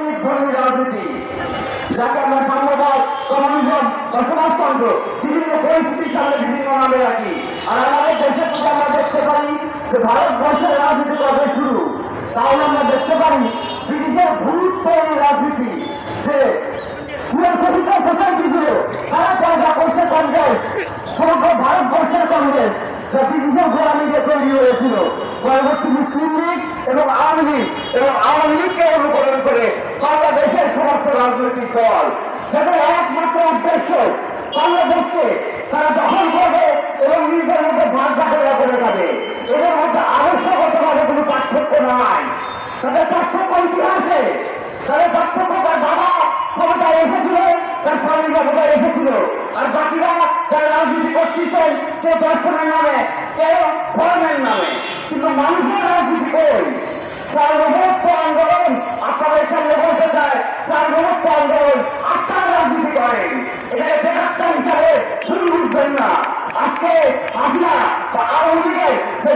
মৌলিক ধর্মী রাজনীতি, যাকে আমরা সাম্যবাদ, কমিউনিজম বা সমাজতন্ত্র বিভিন্ন পরিস্থিতির সামনে বিভিন্ন নামে রাখি। আর আমাদের দেশের থেকে আমরা দেখতে পারি যে ভারতবর্ষের রাজনীতি কবে শুরু, তাহলে আমরা দেখতে পারি ব্রিটিশের ভূত তৈরি রাজনীতি, যে সুরক্ষিত সোসাইটি ছিল তারা পয়সা করছে কংগ্রেস, সমগ্র ভারতবর্ষের কংগ্রেস যা ব্রিটিশের গোলামিতে তৈরি হয়েছিল। পরবর্তী মুসলিম লীগ এবং আওয়ামী লীগ লীগকে অনুকরণ করে বাংলাদেশের সমস্ত রাজনৈতিক দল, যাদের একমাত্র উদ্দেশ্য বাংলাদেশকে তারা দখল করবে এবং নিজেদের মধ্যে ভাগ ভাগা করে যাবে। এদের মধ্যে আদর্শগতভাবে কোনো পার্থক্য নাই, তাদের পার্থক্য ইতিহাসে, তাদের পার্থক্য তার বাবা ক্ষমতায় এসেছিল, তার স্বামী ক্ষমতায় এসেছিল, আর বাকিরা যারা রাজনীতি করতেছেন কেউ দর্শনের নামে, কেউ ফরমের নামে। কিন্তু মানুষের রাজনীতি কই? সার্বভৌমত্ব আন্দোলন আপনাদের সামনে বলতে চায়, সার্বভৌমত্ব আন্দোলন আপনারা রাজনীতি করেন, এখানে বেকারত্ব হিসাবে শুরু উঠবেন না। আজকে আপনারা বা আওয়ামী লীগের যে